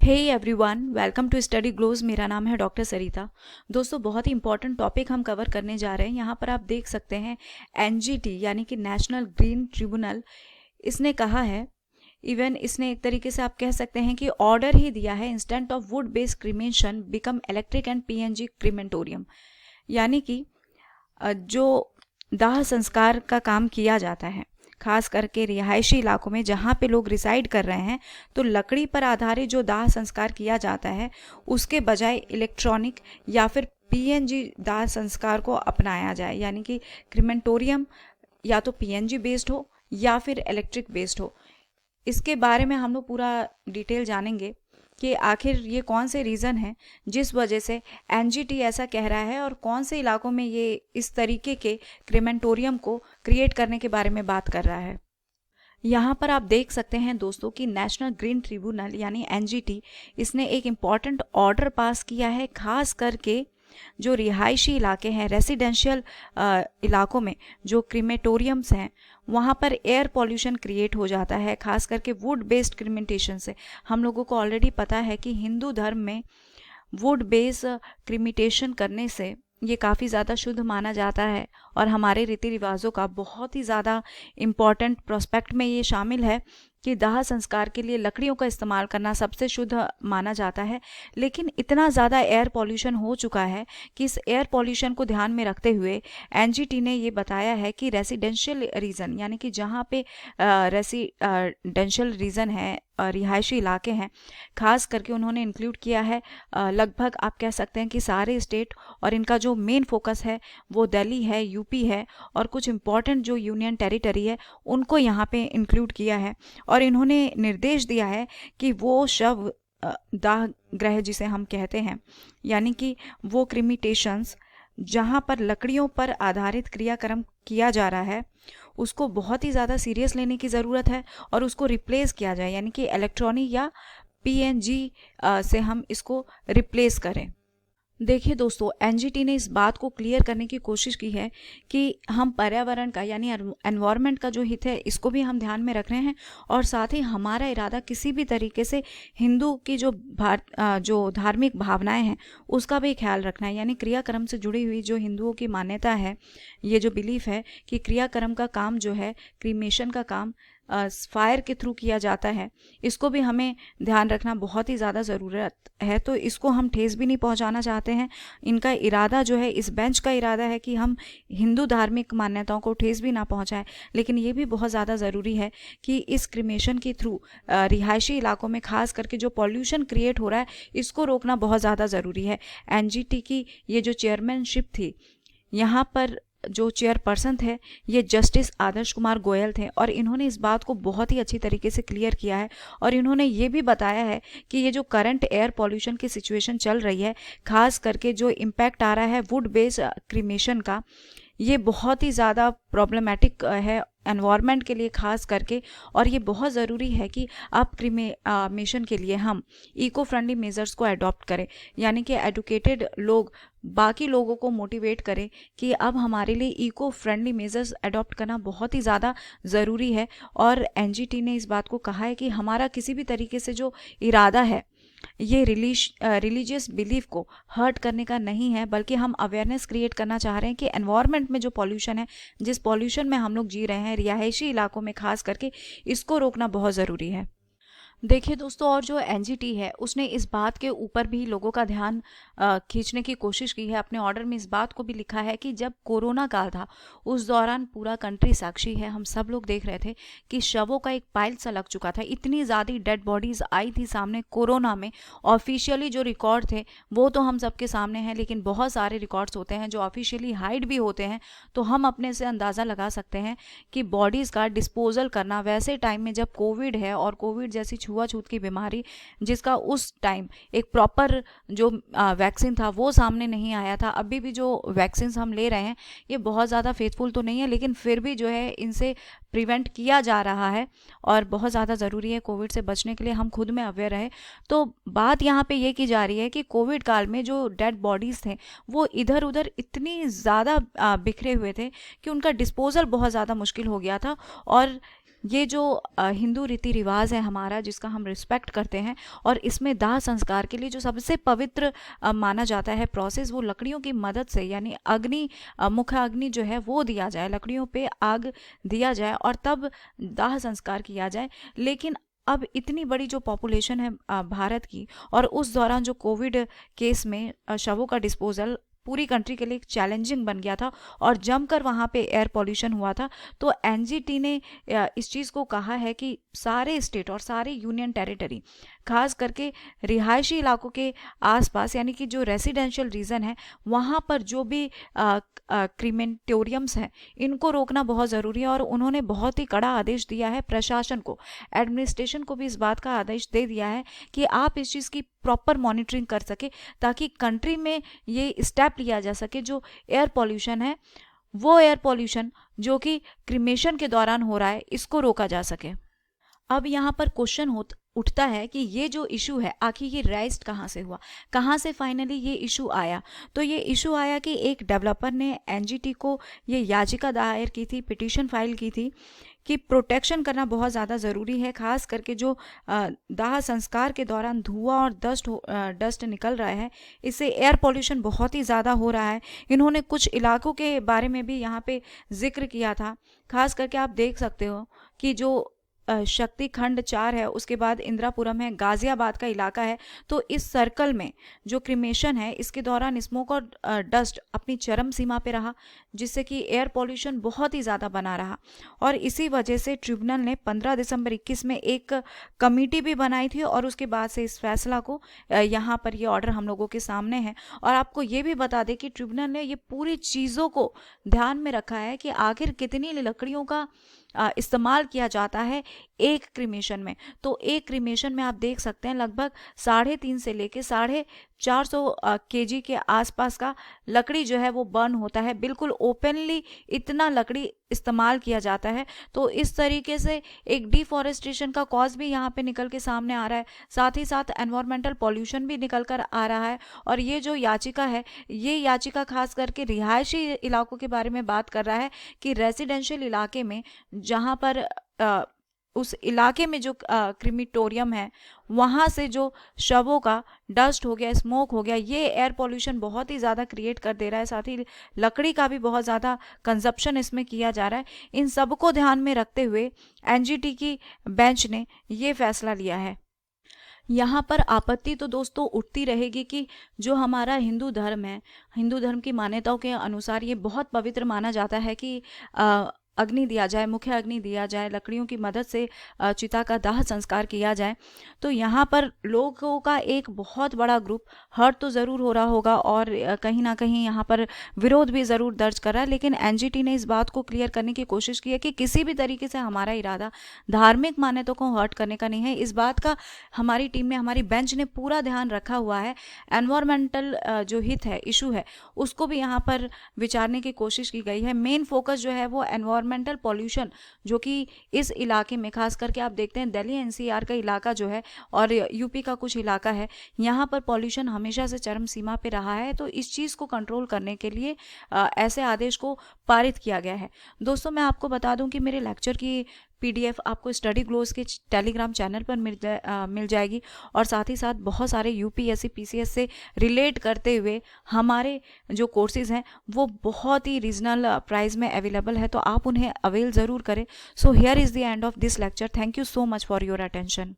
Hey everyone, welcome to study glows. मेरा नाम है डॉक्टर सरिता। दोस्तों, बहुत ही इंपॉर्टेंट टॉपिक हम कवर करने जा रहे हैं। यहाँ पर आप देख सकते हैं एनजीटी यानी कि नेशनल ग्रीन ट्रिब्यूनल, इसने कहा है, इवन इसने एक तरीके से आप कह सकते हैं कि ऑर्डर ही दिया है, instant of wood based cremation become electric and PNG crematorium. यानी कि जो दाह संस्कार का काम किया जाता है, खास करके रिहायशी इलाकों में जहाँ पे लोग रिसाइड कर रहे हैं, तो लकड़ी पर आधारित जो दाह संस्कार किया जाता है उसके बजाय इलेक्ट्रॉनिक या फिर पीएनजी दाह संस्कार को अपनाया जाए। यानी कि क्रीमेंटोरियम या तो पीएनजी बेस्ड हो या फिर इलेक्ट्रिक बेस्ड हो। इसके बारे में हम लोग पूरा डिटेल जानेंगे कि आखिर ये कौन से रीज़न हैं जिस वजह से एनजीटी ऐसा कह रहा है और कौन से इलाकों में ये इस तरीके के क्रीमेंटोरियम को क्रिएट करने के बारे में बात कर रहा है। यहाँ पर आप देख सकते हैं दोस्तों कि नेशनल ग्रीन ट्रिब्यूनल यानी एनजीटी, इसने एक इम्पॉर्टेंट ऑर्डर पास किया है, खास करके जो रिहायशी इलाके हैं, रेसिडेंशियल इलाकों में जो क्रीमेटोरियम्स हैं वहाँ पर एयर पॉल्यूशन क्रिएट हो जाता है, खास करके वुड बेस्ड क्रीमेंटेशन से। हम लोगों को ऑलरेडी पता है कि हिंदू धर्म में वुड बेस्ड क्रीमेटेशन करने से ये काफ़ी ज़्यादा शुद्ध माना जाता है और हमारे रीति रिवाजों का बहुत ही ज़्यादा इम्पॉर्टेंट प्रोस्पेक्ट में ये शामिल है कि दाह संस्कार के लिए लकड़ियों का इस्तेमाल करना सबसे शुद्ध माना जाता है। लेकिन इतना ज़्यादा एयर पॉल्यूशन हो चुका है कि इस एयर पॉल्यूशन को ध्यान में रखते हुए एनजीटी ने ये बताया है कि रेसिडेंशियल रीजन यानी कि जहाँ पे रेसिडेंशियल रीजन है, रिहायशी इलाके हैं, खास करके उन्होंने इंक्लूड किया है लगभग आप कह सकते हैं कि सारे स्टेट, और इनका जो मेन फोकस है वो दिल्ली है, यूपी है और कुछ इम्पॉर्टेंट जो यूनियन टेरिटरी है उनको यहाँ पे इंक्लूड किया है। और इन्होंने निर्देश दिया है कि वो शव दाह गृह जिसे हम कहते हैं, यानी कि वो क्रीमेटेशंस जहाँ पर लकड़ियों पर आधारित क्रियाक्रम किया जा रहा है उसको बहुत ही ज़्यादा सीरियस लेने की ज़रूरत है और उसको रिप्लेस किया जाए, यानी कि इलेक्ट्रॉनिक या पीएनजी से हम इसको रिप्लेस करें। देखिए दोस्तों, एनजीटी ने इस बात को क्लियर करने की कोशिश की है कि हम पर्यावरण का यानी एनवायरनमेंट का जो हित है इसको भी हम ध्यान में रख रहे हैं और साथ ही हमारा इरादा किसी भी तरीके से हिंदू की जो धार्मिक भावनाएं हैं उसका भी ख्याल रखना है। यानी क्रियाक्रम से जुड़ी हुई जो हिंदुओं की मान्यता है, ये जो बिलीफ है कि क्रियाक्रम का काम जो है, क्रीमेशन का काम फायर के थ्रू किया जाता है, इसको भी हमें ध्यान रखना बहुत ही ज़्यादा ज़रूरत है। तो इसको हम ठेस भी नहीं पहुंचाना चाहते हैं। इनका इरादा जो है, इस बेंच का इरादा है कि हम हिंदू धार्मिक मान्यताओं को ठेस भी ना पहुंचाएं, लेकिन ये भी बहुत ज़्यादा ज़रूरी है कि इस क्रीमेशन के थ्रू रिहायशी इलाकों में खास करके जो पॉल्यूशन क्रिएट हो रहा है इसको रोकना बहुत ज़्यादा ज़रूरी है। एनजीटी की ये जो चेयरमैनशिप थी, यहाँ पर जो चेयरपर्सन थे ये जस्टिस आदर्श कुमार गोयल थे और इन्होंने इस बात को बहुत ही अच्छी तरीके से क्लियर किया है और इन्होंने ये भी बताया है कि ये जो करंट एयर पॉल्यूशन की सिचुएशन चल रही है, खास करके जो इम्पैक्ट आ रहा है वुड बेस्ड क्रीमेशन का, ये बहुत ही ज़्यादा प्रॉब्लमेटिक है एनवायरनमेंट के लिए खास करके। और ये बहुत ज़रूरी है कि अब क्रीमेशन के लिए हम इको फ्रेंडली मेजर्स को अडॉप्ट करें, यानी कि एडुकेटेड लोग बाकी लोगों को मोटिवेट करें कि अब हमारे लिए इको फ्रेंडली मेजर्स अडॉप्ट करना बहुत ही ज़्यादा ज़रूरी है। और एनजीटी ने इस बात को कहा है कि हमारा किसी भी तरीके से जो इरादा है ये रिलीजियस बिलीफ को हर्ट करने का नहीं है, बल्कि हम अवेयरनेस क्रिएट करना चाह रहे हैं कि एनवायरनमेंट में जो पॉल्यूशन है, जिस पॉल्यूशन में हम लोग जी रहे हैं रिहायशी इलाकों में खास करके, इसको रोकना बहुत ज़रूरी है। देखिए दोस्तों, और जो एनजीटी है उसने इस बात के ऊपर भी लोगों का ध्यान खींचने की कोशिश की है। अपने ऑर्डर में इस बात को भी लिखा है कि जब कोरोना काल था उस दौरान पूरा कंट्री साक्षी है, हम सब लोग देख रहे थे कि शवों का एक पाइल सा लग चुका था। इतनी ज़्यादा डेड बॉडीज़ आई थी सामने कोरोना में। ऑफिशियली जो रिकॉर्ड थे वो तो हम सबके सामने हैं, लेकिन बहुत सारे रिकॉर्ड्स होते हैं जो ऑफिशियली हाइड भी होते हैं। तो हम अपने से अंदाज़ा लगा सकते हैं कि बॉडीज़ का डिस्पोजल करना वैसे टाइम में जब कोविड है और कोविड जैसी छुआछूत की बीमारी जिसका उस टाइम एक प्रॉपर जो वैक्सीन था वो सामने नहीं आया था। अभी भी जो वैक्सीन हम ले रहे हैं ये बहुत ज़्यादा फेथफुल तो नहीं है, लेकिन फिर भी जो है इनसे प्रिवेंट किया जा रहा है और बहुत ज़्यादा ज़रूरी है कोविड से बचने के लिए हम खुद में अवेयर रहे। तो बात यहाँ पे ये की जा रही है कि कोविड काल में जो डेड बॉडीज़ थे वो इधर उधर इतनी ज़्यादा बिखरे हुए थे कि उनका डिस्पोजल बहुत ज़्यादा मुश्किल हो गया था। और ये जो हिंदू रीति रिवाज है हमारा, जिसका हम रिस्पेक्ट करते हैं, और इसमें दाह संस्कार के लिए जो सबसे पवित्र माना जाता है प्रोसेस, वो लकड़ियों की मदद से, यानी अग्नि, मुख अग्नि जो है वो दिया जाए, लकड़ियों पे आग दिया जाए और तब दाह संस्कार किया जाए। लेकिन अब इतनी बड़ी जो पॉपुलेशन है भारत की, और उस दौरान जो कोविड केस में शवों का डिस्पोजल पूरी कंट्री के लिए एक चैलेंजिंग बन गया था, और जमकर वहाँ पे एयर पॉल्यूशन हुआ था, तो एनजीटी ने इस चीज़ को कहा है कि सारे स्टेट और सारे यूनियन टेरिटरी, खास करके रिहायशी इलाकों के आसपास, यानी कि जो रेसिडेंशियल रीजन है, वहाँ पर जो भी क्रीमेटोरियम्स हैं, इनको रोकना बहुत ज़रूरी है। और उन्होंने बहुत ही कड़ा आदेश दिया है प्रशासन को, एडमिनिस्ट्रेशन को भी इस बात का आदेश दे दिया है कि आप इस चीज़ की प्रॉपर मॉनिटरिंग कर सके, ताकि कंट्री में ये स्टेप लिया जा सके, जो एयर पॉल्यूशन है, वो एयर पॉल्यूशन जो कि क्रिमेशन के दौरान हो रहा है, इसको रोका जा सके। अब यहाँ पर क्वेश्चन उठता है कि ये जो इशू है, आखिर ये राइज कहाँ से हुआ, कहाँ से फाइनली ये इशू आया। तो ये इशू आया कि एक डेवलपर ने एनजीटी को ये याचिका दायर की थी, पिटीशन फाइल की थी कि प्रोटेक्शन करना बहुत ज़्यादा ज़रूरी है, खास करके जो दाह संस्कार के दौरान धुआं और डस्ट निकल रहा है, इससे एयर पॉल्यूशन बहुत ही ज़्यादा हो रहा है। इन्होंने कुछ इलाकों के बारे में भी यहाँ पे जिक्र किया था, खास करके आप देख सकते हो कि जो शक्ति खंड 4 है, उसके बाद इंदिरापुरम है, गाजियाबाद का इलाका है, तो इस सर्कल में जो क्रिमेशन है, इसके दौरान स्मोक और डस्ट अपनी चरम सीमा पे रहा, जिससे कि एयर पॉल्यूशन बहुत ही ज़्यादा बना रहा। और इसी वजह से ट्रिब्यूनल ने 15 दिसंबर 21 में एक कमेटी भी बनाई थी, और उसके बाद से इस फैसला को यहाँ पर ये ऑर्डर हम लोगों के सामने है। और आपको ये भी बता दें कि ट्रिब्यूनल ने ये पूरी चीज़ों को ध्यान में रखा है कि आखिर कितनी लकड़ियों का इस्तेमाल किया जाता है एक क्रिमेशन में। तो एक क्रिमेशन में आप देख सकते हैं लगभग 3.5 से लेके 450 केजी के आसपास का लकड़ी जो है वो बर्न होता है, बिल्कुल ओपनली इतना लकड़ी इस्तेमाल किया जाता है। तो इस तरीके से एक डिफॉरेस्टेशन का कॉज भी यहाँ पे निकल के सामने आ रहा है, साथ ही साथ एनवायरमेंटल पॉल्यूशन भी निकल कर आ रहा है। और ये जो याचिका है, ये याचिका खास करके रिहायशी इलाकों के बारे में बात कर रहा है कि रेसिडेंशियल इलाके में, जहाँ पर उस इलाके में जो क्रिमिटोरियम है, वहाँ से जो शवों का डस्ट हो गया, स्मोक हो गया, ये एयर पॉल्यूशन बहुत ही ज़्यादा क्रिएट कर दे रहा है। साथ ही लकड़ी का भी बहुत ज़्यादा कंजप्शन इसमें किया जा रहा है। इन सब को ध्यान में रखते हुए एनजीटी की बेंच ने ये फैसला लिया है। यहाँ पर आपत्ति तो दोस्तों उठती रहेगी कि जो हमारा हिंदू धर्म है, हिंदू धर्म की मान्यताओं के अनुसार ये बहुत पवित्र माना जाता है कि अग्नि दिया जाए, मुख्य अग्नि दिया जाए, लकड़ियों की मदद से चिता का दाह संस्कार किया जाए। तो यहाँ पर लोगों का एक बहुत बड़ा ग्रुप हर्ट तो ज़रूर हो रहा होगा, और कहीं ना कहीं यहाँ पर विरोध भी ज़रूर दर्ज कर रहा है। लेकिन एनजीटी ने इस बात को क्लियर करने की कोशिश की है कि किसी भी तरीके से हमारा इरादा धार्मिक मान्यताओं को हर्ट करने का नहीं है। इस बात का हमारी टीम ने, हमारी बेंच ने पूरा ध्यान रखा हुआ है। एनवायरमेंटल जो हित है, इशू है, उसको भी यहाँ पर विचारने की कोशिश की गई है। मेन फोकस जो है वो एनवायरमेंटल पॉल्यूशन, जो कि इस इलाके में खास करके आप देखते हैं दिल्ली एनसीआर का इलाका जो है और यूपी का कुछ इलाका है, यहाँ पर पॉल्यूशन हमेशा से चरम सीमा पे रहा है। तो इस चीज़ को कंट्रोल करने के लिए ऐसे आदेश को पारित किया गया है। दोस्तों, मैं आपको बता दूं कि मेरे लेक्चर की PDF आपको स्टडी ग्लोस के टेलीग्राम चैनल पर मिल जाएगी, और साथ ही साथ बहुत सारे यूपीएससी PCS से रिलेट करते हुए हमारे जो कोर्सेज हैं वो बहुत ही रीजनल प्राइस में अवेलेबल है, तो आप उन्हें अवेल ज़रूर करें। So here is the end of this lecture. Thank you so much for your attention.